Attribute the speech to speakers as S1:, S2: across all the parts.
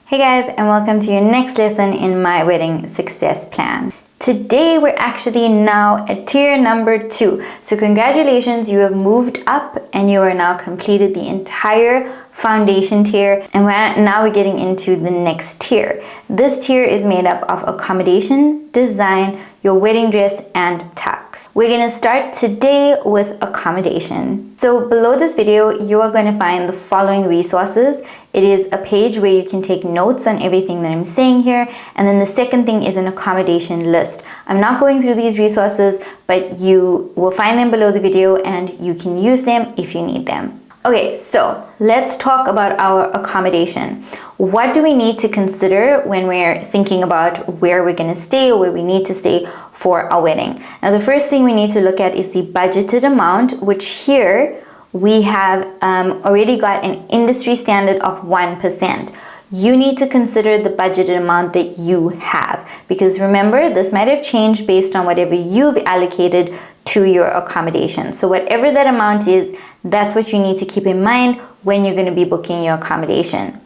S1: Hey guys, and welcome to your next lesson in my wedding success plan. Today we're actually now at tier number 2. So congratulations, you have moved up and you are now completed the entire foundation tier, and now we're getting into the next tier. This tier is made up of accommodation, design, your wedding dress, and tux. We're gonna start today with accommodation. So below this video, you are going to find the following resources. It is a page where you can take notes on everything that I'm saying here, and then the second thing is an accommodation list. I'm not going through these resources, but you will find them below the video and you can use them if you need them. Okay, so let's talk about our accommodation. What do we need to consider when we're thinking about where we're going to stay or where we need to stay for our wedding? Now, the first thing we need to look at is the budgeted amount, which here we have already got an industry standard of 1%. You need to consider the budgeted amount that you have, because remember, this might have changed based on whatever you've allocated to your accommodation. So whatever that amount is, that's what you need to keep in mind when you're going to be booking your accommodation.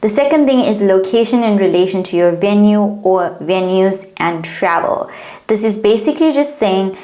S1: The second thing is location in relation to your venue or venues and travel. This is basically just saying,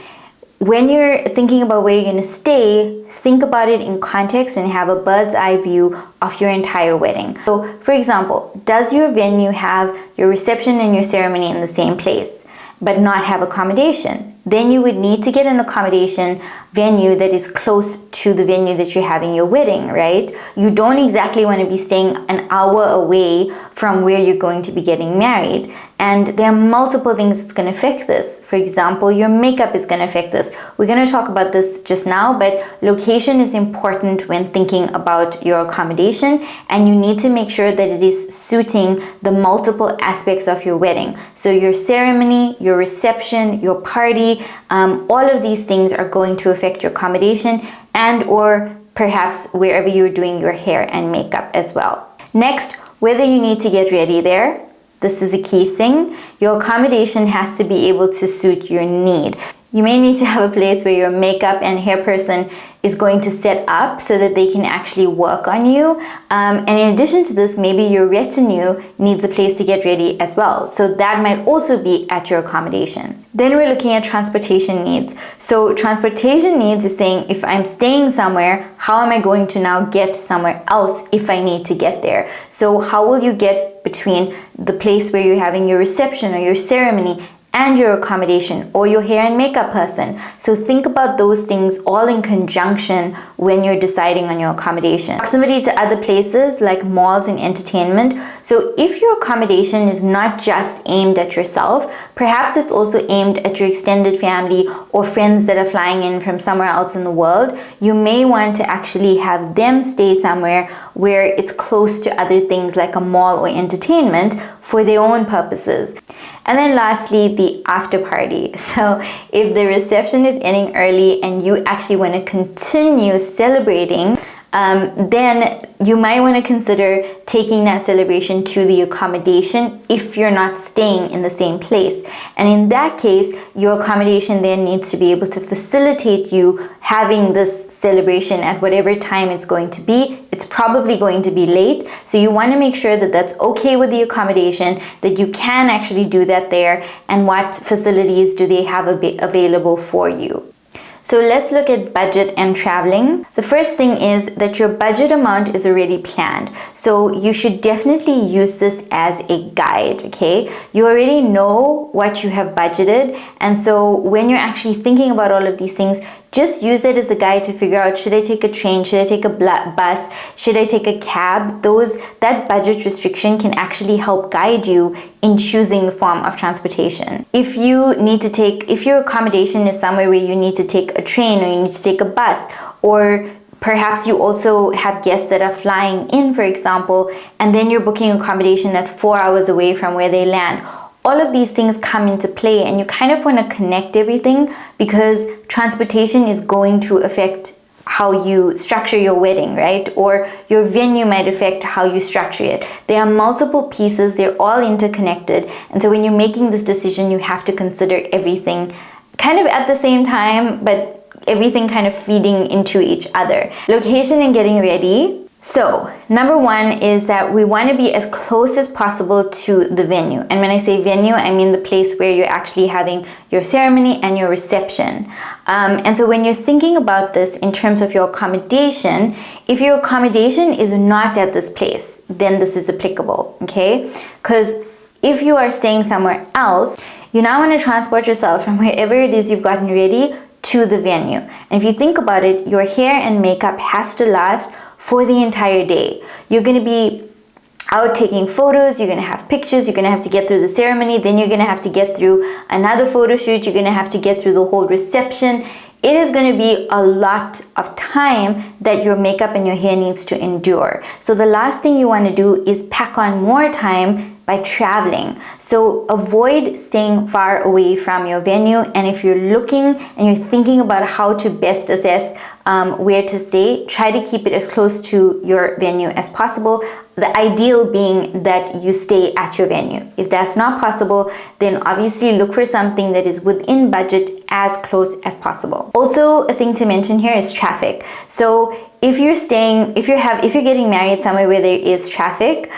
S1: when you're thinking about where you're going to stay, think about it in context and have a bird's eye view of your entire wedding. So, for example, does your venue have your reception and your ceremony in the same place, but not have accommodation? Then you would need to get an accommodation venue that is close to the venue that you're having your wedding, right? You don't exactly want to be staying an hour away from where you're going to be getting married. And there are multiple things that's going to affect this. For example, your makeup is going to affect this. We're going to talk about this just now, but location is important when thinking about your accommodation, and you need to make sure that it is suiting the multiple aspects of your wedding. So your ceremony, your reception, your party, all of these things are going to affect your accommodation and or perhaps wherever you're doing your hair and makeup as well. Next, whether you need to get ready there. This is a key thing. Your accommodation has to be able to suit your need. You may need to have a place where your makeup and hair person is going to set up so that they can actually work on you. And in addition to this, maybe your retinue needs a place to get ready as well. So that might also be at your accommodation. Then we're looking at transportation needs. So transportation needs is saying, if I'm staying somewhere, how am I going to now get somewhere else if I need to get there? So how will you get between the place where you're having your reception or your ceremony and your accommodation or your hair and makeup person? So think about those things all in conjunction when you're deciding on your accommodation. Proximity to other places like malls and entertainment. So if your accommodation is not just aimed at yourself, perhaps it's also aimed at your extended family or friends that are flying in from somewhere else in the world, you may want to actually have them stay somewhere where it's close to other things like a mall or entertainment for their own purposes. And then lastly, the after party. So if the reception is ending early and you actually want to continue celebrating, then you might want to consider taking that celebration to the accommodation if you're not staying in the same place. And in that case, your accommodation then needs to be able to facilitate you having this celebration at whatever time it's going to be. It's probably going to be late, so you want to make sure that that's okay with the accommodation, that you can actually do that there, and what facilities do they have available for you. So let's look at budget and traveling. The first thing is that your budget amount is already planned. So you should definitely use this as a guide, okay? You already know what you have budgeted. And so when you're actually thinking about all of these things, just use it as a guide to figure out, should I take a train? Should I take a bus? Should I take a cab? That budget restriction can actually help guide you in choosing the form of transportation. If your accommodation is somewhere where you need to take a train or you need to take a bus, or perhaps you also have guests that are flying in, for example, and then you're booking accommodation that's 4 hours away from where they land. All of these things come into play, and you kind of want to connect everything, because transportation is going to affect how you structure your wedding, right? Or your venue might affect how you structure it. There are multiple pieces, they're all interconnected. And so when you're making this decision, you have to consider everything kind of at the same time, but everything kind of feeding into each other. Location and getting ready. So, number one is that we want to be as close as possible to the venue. And when I say venue, I mean the place where you're actually having your ceremony and your reception. And so when you're thinking about this in terms of your accommodation, if your accommodation is not at this place, then this is applicable, okay? Because if you are staying somewhere else, you now want to transport yourself from wherever it is you've gotten ready to the venue. And if you think about it, your hair and makeup has to last for the entire day. You're going to be out taking photos, you're going to have pictures, you're going to have to get through the ceremony, then you're going to have to get through another photo shoot, you're going to have to get through the whole reception. It is going to be a lot of time that your makeup and your hair needs to endure. So the last thing you want to do is pack on more time by traveling. So avoid staying far away from your venue, and if you're looking and you're thinking about how to best assess where to stay, try to keep it as close to your venue as possible. The ideal being that you stay at your venue. If that's not possible, then obviously look for something that is within budget as close as possible. Also, a thing to mention here is traffic. So if you're getting married somewhere where there is traffic,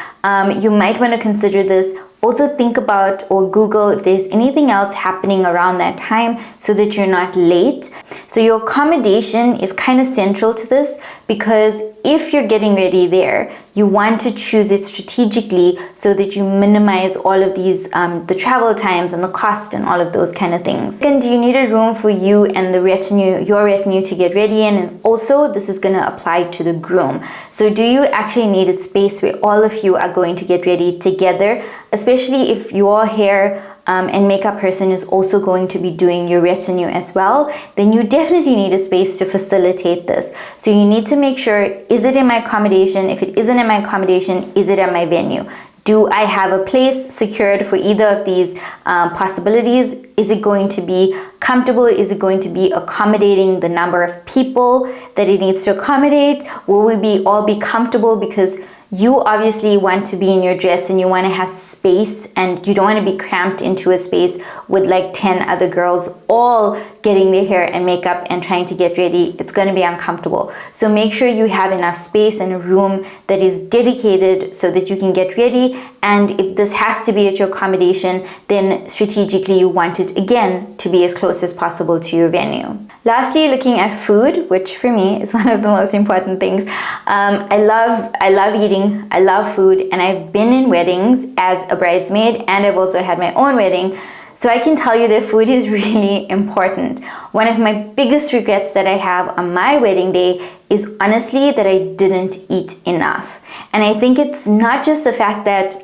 S1: you might want to consider this. Also think about or Google if there's anything else happening around that time so that you're not late. So your accommodation is kind of central to this, because if you're getting ready there, you want to choose it strategically so that you minimize all of these, the travel times and the cost and all of those kind of things. And you need a room for you and the retinue, your retinue, to get ready in. And also this is going to apply to the groom. So do you actually need a space where all of you are going to get ready together, especially if your hair and makeup person is also going to be doing your retinue as well? Then you definitely need a space to facilitate this. So you need to make sure, is it in my accommodation? If it isn't in my accommodation, is it at my venue? Do I have a place secured for either of these possibilities? Is it going to be comfortable? Is it going to be accommodating the number of people that it needs to accommodate? Will we all be comfortable? Because you obviously want to be in your dress and you want to have space, and you don't want to be cramped into a space with like 10 other girls all getting their hair and makeup and trying to get ready. It's going to be uncomfortable. So make sure you have enough space and a room that is dedicated so that you can get ready. And if this has to be at your accommodation, then strategically you want it again to be as close as possible to your venue. Lastly, looking at food, which for me is one of the most important things. I love eating, I love food, and I've been in weddings as a bridesmaid, and I've also had my own wedding. So I can tell you that food is really important. One of my biggest regrets that I have on my wedding day is honestly that I didn't eat enough. And I think it's not just the fact that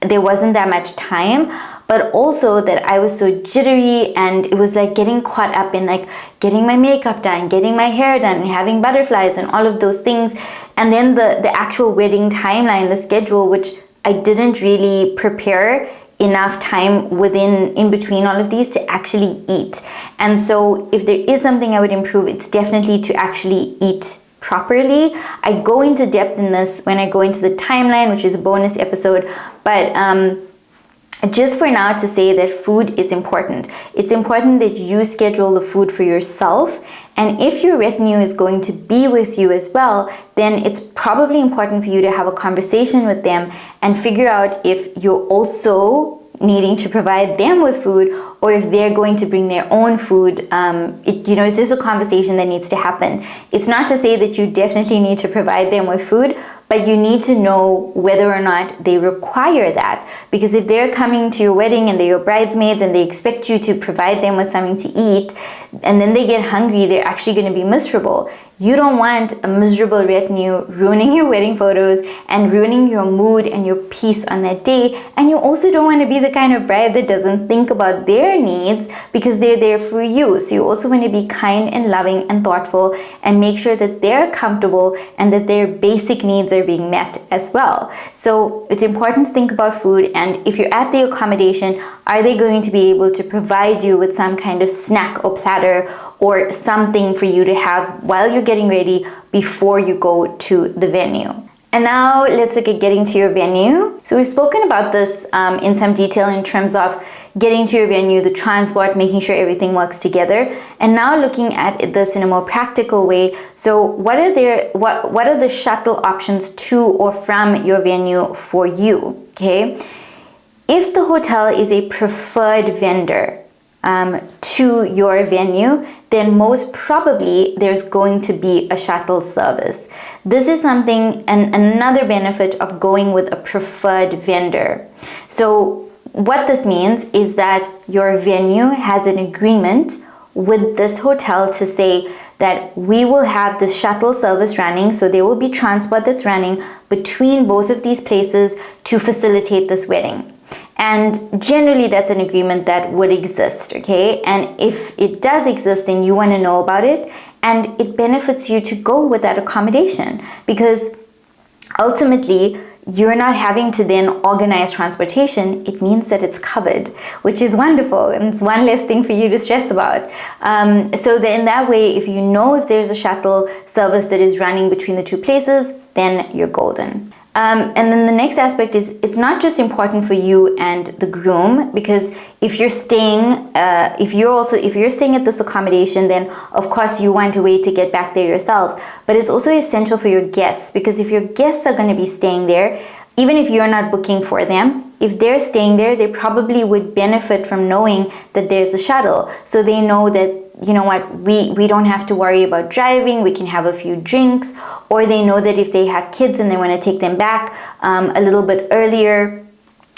S1: there wasn't that much time, but also that I was so jittery, and it was like getting caught up in like getting my makeup done, getting my hair done, and having butterflies and all of those things. And then the actual wedding timeline, the schedule, which I didn't really prepare enough time in between all of these to actually eat. And so if there is something I would improve, it's definitely to actually eat properly. I go into depth in this when I go into the timeline, which is a bonus episode, but just for now to say that food is important. It's important that you schedule the food for yourself, and if your retinue is going to be with you as well, then it's probably important for you to have a conversation with them and figure out if you're also needing to provide them with food, or if they're going to bring their own food. It's just a conversation that needs to happen. It's not to say that you definitely need to provide them with food, but you need to know whether or not they require that. Because if they're coming to your wedding and they're your bridesmaids and they expect you to provide them with something to eat, and then they get hungry, they're actually going to be miserable. You don't want a miserable retinue ruining your wedding photos and ruining your mood and your peace on that day. And you also don't want to be the kind of bride that doesn't think about their needs, because they're there for you. So you also want to be kind and loving and thoughtful and make sure that they're comfortable and that their basic needs are being met as well. So it's important to think about food, and if you're at the accommodation, are they going to be able to provide you with some kind of snack or platter or something for you to have while you're getting ready before you go to the venue? And now let's look at getting to your venue. So we've spoken about this in some detail in terms of getting to your venue, the transport, making sure everything works together. And now looking at this in a more practical way. So what are the shuttle options to or from your venue for you? Okay. If the hotel is a preferred vendor to your venue, then most probably there's going to be a shuttle service. This is something and another benefit of going with a preferred vendor. So what this means is that your venue has an agreement with this hotel to say that we will have the shuttle service running, so there will be transport that's running between both of these places to facilitate this wedding. And generally that's an agreement that would exist, okay? And if it does exist and you want to know about it, and it benefits you to go with that accommodation, because ultimately you're not having to then organize transportation. It means that it's covered, which is wonderful, and it's one less thing for you to stress about. So that in that way, if you know if there's a shuttle service that is running between the two places, then you're golden. And then the next aspect is it's not just important for you and the groom, because if you're staying, if you're staying at this accommodation, then of course you want a way to get back there yourselves. But it's also essential for your guests, because if your guests are going to be staying there, even if you're not booking for them, if they're staying there, they probably would benefit from knowing that there's a shuttle. So they know that, you know what, we don't have to worry about driving, we can have a few drinks, or they know that if they have kids and they want to take them back a little bit earlier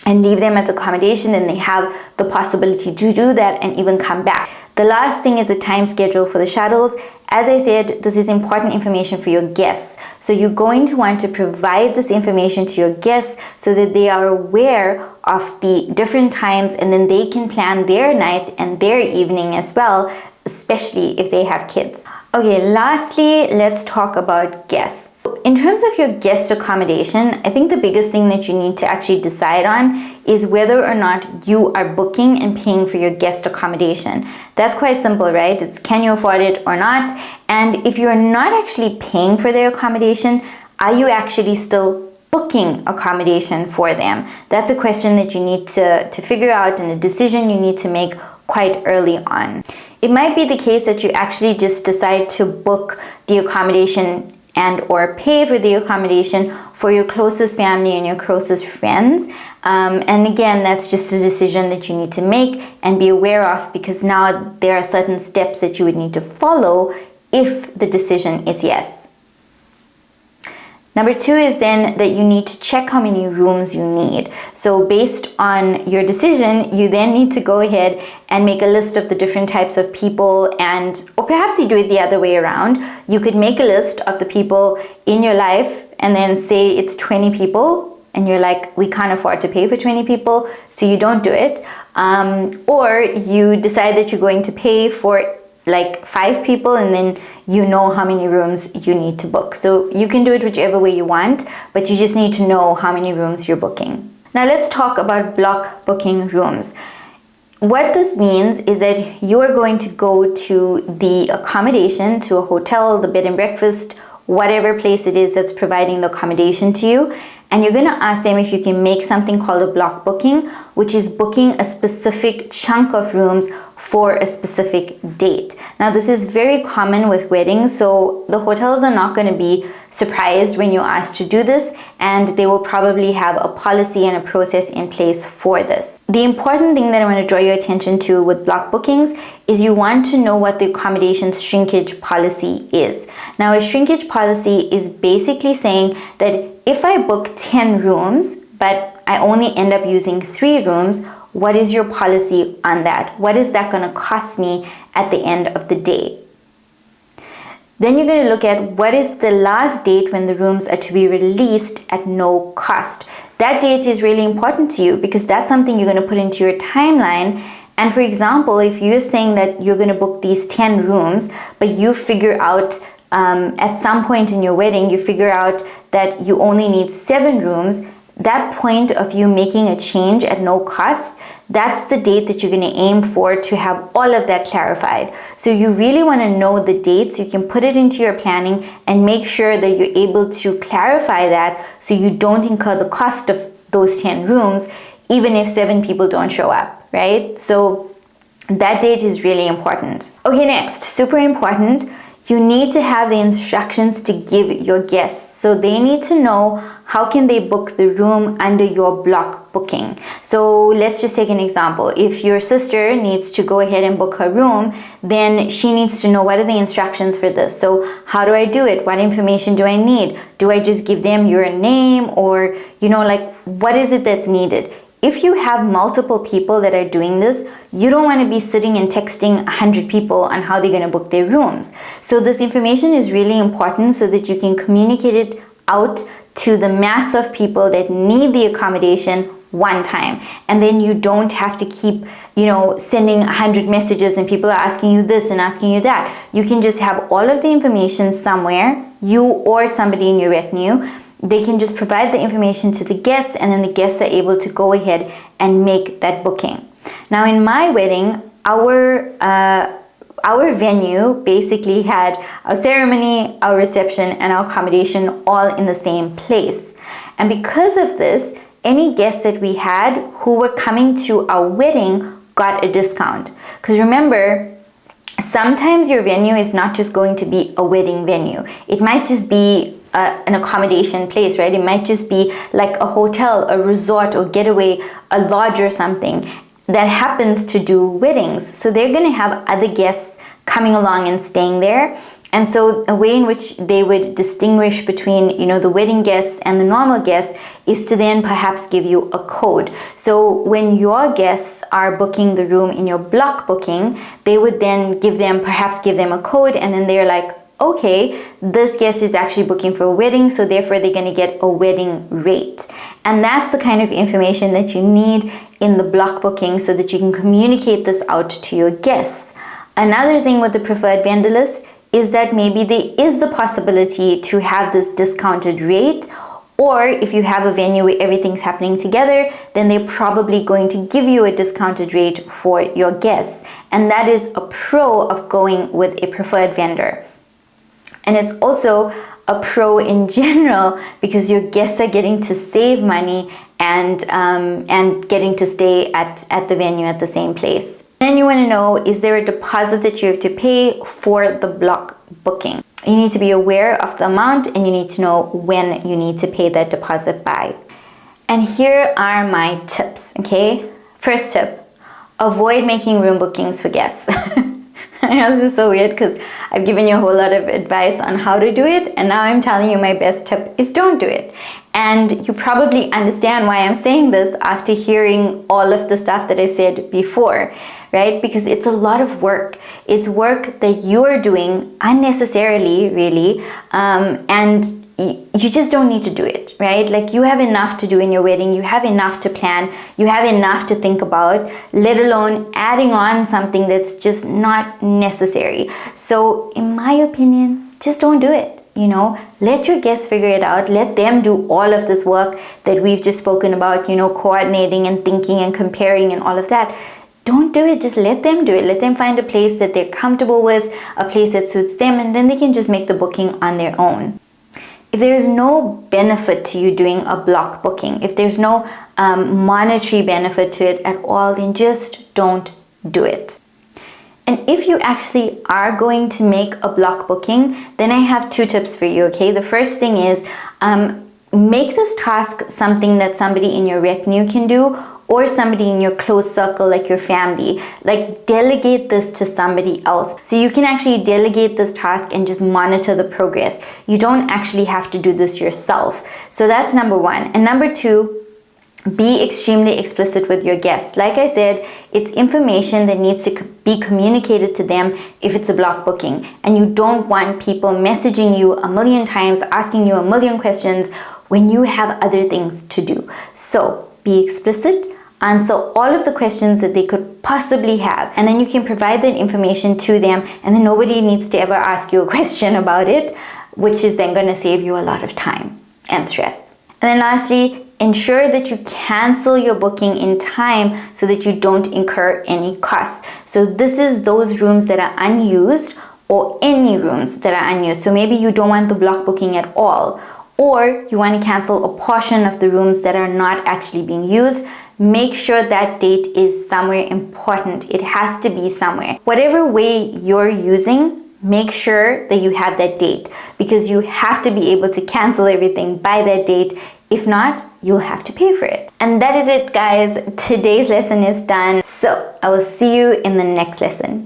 S1: and leave them at the accommodation, then they have the possibility to do that and even come back. The last thing is a time schedule for the shuttles. As I said, this is important information for your guests. So you're going to want to provide this information to your guests so that they are aware of the different times, and then they can plan their night and their evening as well, especially if they have kids. Okay, lastly, let's talk about guests. In terms of your guest accommodation, I think the biggest thing that you need to actually decide on is whether or not you are booking and paying for your guest accommodation. That's quite simple, right? It's can you afford it or not? And if you're not actually paying for their accommodation, are you actually still booking accommodation for them? That's a question that you need to figure out, and a decision you need to make quite early on. It might be the case that you actually just decide to book the accommodation and or pay for the accommodation for your closest family and your closest friends. And again, that's just a decision that you need to make and be aware of, because now there are certain steps that you would need to follow if the decision is yes. Number 2 is then that you need to check how many rooms you need. So based on your decision, you then need to go ahead and make a list of the different types of people, or perhaps you do it the other way around. You could make a list of the people in your life and then say it's 20 people, and you're like, we can't afford to pay for 20 people, so you don't do it. Or you decide that you're going to pay for like 5 people, and then you know how many rooms you need to book. So you can do it whichever way you want, but you just need to know how many rooms you're booking. Now let's talk about block booking rooms. What this means is that you are going to go to the accommodation, to a hotel, the bed and breakfast, whatever place it is that's providing the accommodation to you, and you're going to ask them if you can make something called a block booking, which is booking a specific chunk of rooms for a specific date. Now this is very common with weddings, so the hotels are not going to be surprised when you're asked to do this, and they will probably have a policy and a process in place for this. The important thing that I want to draw your attention to with block bookings is you want to know what the accommodation's shrinkage policy is. Now a shrinkage policy is basically saying that if I book 10 rooms, but I only end up using 3 rooms, what is your policy on that? What is that going to cost me at the end of the day? Then you're going to look at what is the last date when the rooms are to be released at no cost. That date is really important to you, because that's something you're going to put into your timeline. And for example, if you're saying that you're going to book these 10 rooms, but you figure out at some point in your wedding, you figure out that you only need 7 rooms, that point of you making a change at no cost, that's the date that you're going to aim for to have all of that clarified. So you really want to know the dates. You can put it into your planning and make sure that you're able to clarify that so you don't incur the cost of those 10 rooms, even if 7 people don't show up, right? So that date is really important. Okay, next, super important, you need to have the instructions to give your guests. So they need to know how can they book the room under your block booking. So let's just take an example. If your sister needs to go ahead and book her room, then she needs to know what are the instructions for this. So how do I do it? What information do I need? Do I just give them your name, or, you know, like, what is it that's needed? If you have multiple people that are doing this, you don't want to be sitting and texting 100 people on how they're going to book their rooms. So this information is really important so that you can communicate it out to the mass of people that need the accommodation one time. And then you don't have to keep, you know, sending 100 messages and people are asking you this and asking you that. You can just have all of the information somewhere, you or somebody in your retinue. They can just provide the information to the guests, and then the guests are able to go ahead and make that booking. Now in my wedding, our venue basically had our ceremony, our reception, and our accommodation all in the same place. And because of this, any guests that we had who were coming to our wedding got a discount. Because remember, sometimes your venue is not just going to be a wedding venue. It might just be an accommodation place, right? It might just be like a hotel, a resort, or getaway, a lodge or something that happens to do weddings. So they're going to have other guests coming along and staying there. And so a way in which they would distinguish between, you know, the wedding guests and the normal guests is to then perhaps give you a code. So when your guests are booking the room in your block booking, they would then perhaps give them a code, and then they're like, okay, this guest is actually booking for a wedding, so therefore they're going to get a wedding rate. And that's the kind of information that you need in the block booking so that you can communicate this out to your guests. Another thing with the preferred vendor list is that maybe there is the possibility to have this discounted rate, or if you have a venue where everything's happening together, then they're probably going to give you a discounted rate for your guests. And that is a pro of going with a preferred vendor. And it's also a pro in general because your guests are getting to save money and getting to stay at the venue at the same place. Then you want to know, is there a deposit that you have to pay for the block booking? You need to be aware of the amount, and you need to know when you need to pay that deposit by. And here are my tips, okay? First tip, avoid making room bookings for guests. I know this is so weird because I've given you a whole lot of advice on how to do it, and now I'm telling you my best tip is don't do it. And you probably understand why I'm saying this after hearing all of the stuff that I said before, right? Because it's a lot of work. It's work that you're doing unnecessarily, really, and you just don't need to do it, right? Like, you have enough to do in your wedding, you have enough to plan, you have enough to think about, let alone adding on something that's just not necessary. So in my opinion, just don't do it, you know? Let your guests figure it out. Let them do all of this work that we've just spoken about, you know, coordinating and thinking and comparing and all of that. Don't do it, just let them do it. Let them find a place that they're comfortable with, a place that suits them, and then they can just make the booking on their own. If there's no benefit to you doing a block booking, if there's no monetary benefit to it at all, then just don't do it. And if you actually are going to make a block booking, then I have 2 tips for you, okay? The first thing is make this task something that somebody in your retinue can do, or somebody in your close circle, like your family. Like, delegate this to somebody else. So you can actually delegate this task and just monitor the progress. You don't actually have to do this yourself. So that's number 1. And number 2, be extremely explicit with your guests. Like I said, it's information that needs to be communicated to them if it's a block booking. And you don't want people messaging you a million times, asking you a million questions when you have other things to do. So be explicit, answer all of the questions that they could possibly have, and then you can provide that information to them, and then nobody needs to ever ask you a question about it, which is then going to save you a lot of time and stress. And then lastly, ensure that you cancel your booking in time so that you don't incur any costs. So this is those rooms that are unused, or any rooms that are unused. So maybe you don't want the block booking at all, or you want to cancel a portion of the rooms that are not actually being used. Make sure that date is somewhere important. It has to be somewhere. Whatever way you're using, make sure that you have that date, because you have to be able to cancel everything by that date. If not, you'll have to pay for it. And that is it, guys. Today's lesson is done. So I will see you in the next lesson.